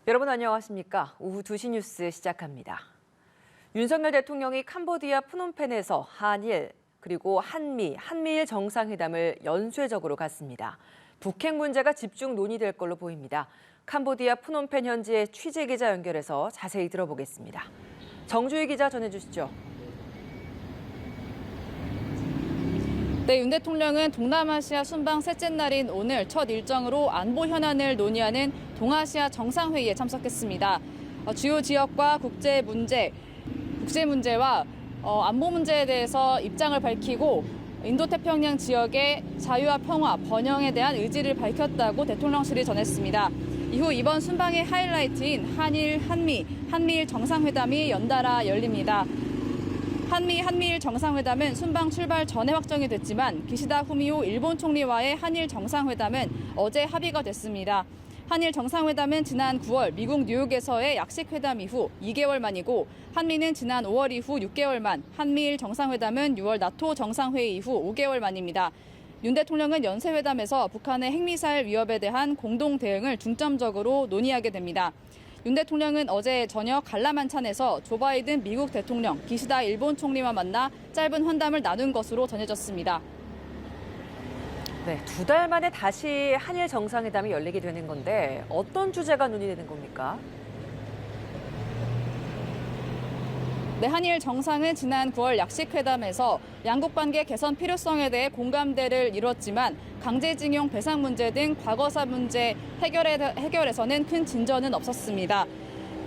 여러분 안녕하십니까? 오후 2시 뉴스 시작합니다. 윤석열 대통령이 캄보디아 프놈펜에서 한일 그리고 한미일 정상회담을 연쇄적으로 갖습니다. 북핵 문제가 집중 논의될 걸로 보입니다. 캄보디아 프놈펜 현지의 취재 기자 연결해서 자세히 들어보겠습니다. 정주희 기자 전해주시죠. 네, 윤 대통령은 동남아시아 순방 셋째 날인 오늘 첫 일정으로 안보 현안을 논의하는 동아시아 정상회의에 참석했습니다. 주요 지역과 국제 문제와 안보 문제에 대해서 입장을 밝히고 인도태평양 지역의 자유와 평화, 번영에 대한 의지를 밝혔다고 대통령실이 전했습니다. 이후 이번 순방의 하이라이트인 한미일 정상회담이 연달아 열립니다. 한미일 정상회담은 순방 출발 전에 확정이 됐지만 기시다 후미오 일본 총리와의 한일 정상회담은 어제 합의가 됐습니다. 한일 정상회담은 지난 9월 미국 뉴욕에서의 약식회담 이후 2개월 만이고 한미는 지난 5월 이후 6개월 만, 한미일 정상회담은 6월 나토 정상회의 이후 5개월 만입니다. 윤 대통령은 연쇄회담에서 북한의 핵미사일 위협에 대한 공동 대응을 중점적으로 논의하게 됩니다. 윤 대통령은 어제 저녁 관람한찬에서 조 바이든 미국 대통령, 기시다 일본 총리와 만나 짧은 환담을 나눈 것으로 전해졌습니다. 네, 2달 만에 다시 한일 정상회담이 열리게 되는 건데 어떤 주제가 논의되는 겁니까? 네, 한일 정상은 지난 9월 약식회담에서 양국 관계 개선 필요성에 대해 공감대를 이뤘지만 강제징용 배상 문제 등 과거사 문제 해결에서는 큰 진전은 없었습니다.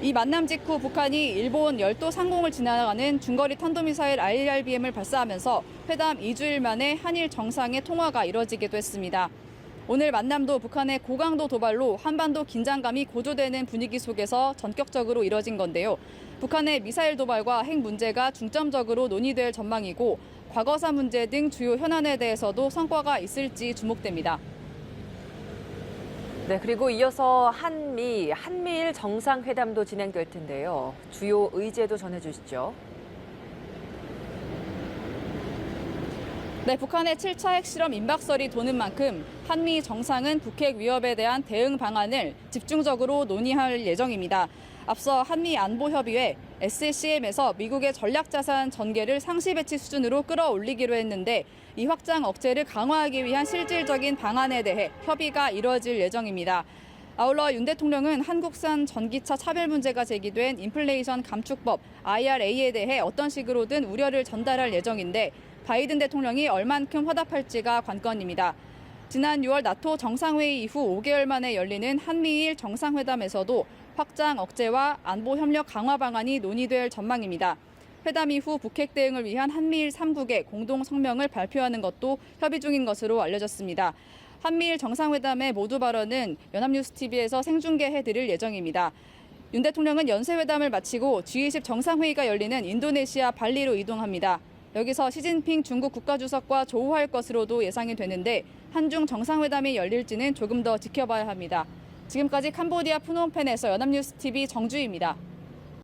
이 만남 직후 북한이 일본 열도 상공을 지나가는 중거리 탄도미사일 IRBM을 발사하면서 회담 2주일 만에 한일 정상의 통화가 이뤄지기도 했습니다. 오늘 만남도 북한의 고강도 도발로 한반도 긴장감이 고조되는 분위기 속에서 전격적으로 이뤄진 건데요. 북한의 미사일 도발과 핵 문제가 중점적으로 논의될 전망이고 과거사 문제 등 주요 현안에 대해서도 성과가 있을지 주목됩니다. 네, 그리고 이어서 한미일 정상회담도 진행될 텐데요. 주요 의제도 전해주시죠. 네, 북한의 7차 핵실험 임박설이 도는 만큼 한미 정상은 북핵 위협에 대한 대응 방안을 집중적으로 논의할 예정입니다. 앞서 한미안보협의회 SCM에서 미국의 전략자산 전개를 상시 배치 수준으로 끌어올리기로 했는데 이 확장 억제를 강화하기 위한 실질적인 방안에 대해 협의가 이뤄질 예정입니다. 아울러 윤 대통령은 한국산 전기차 차별 문제가 제기된 인플레이션 감축법 IRA에 대해 어떤 식으로든 우려를 전달할 예정인데 바이든 대통령이 얼만큼 화답할지가 관건입니다. 지난 6월 나토 정상회의 이후 5개월 만에 열리는 한미일 정상회담에서도 확장 억제와 안보 협력 강화 방안이 논의될 전망입니다. 회담 이후 북핵 대응을 위한 한미일 3국의 공동 성명을 발표하는 것도 협의 중인 것으로 알려졌습니다. 한미일 정상회담의 모두 발언은 연합뉴스TV에서 생중계해드릴 예정입니다. 윤 대통령은 연쇄회담을 마치고 G20 정상회의가 열리는 인도네시아 발리로 이동합니다. 여기서 시진핑 중국 국가주석과 조우할 것으로도 예상이 되는데 한중 정상회담이 열릴지는 조금 더 지켜봐야 합니다. 지금까지 캄보디아 프놈펜에서 연합뉴스TV 정주희입니다.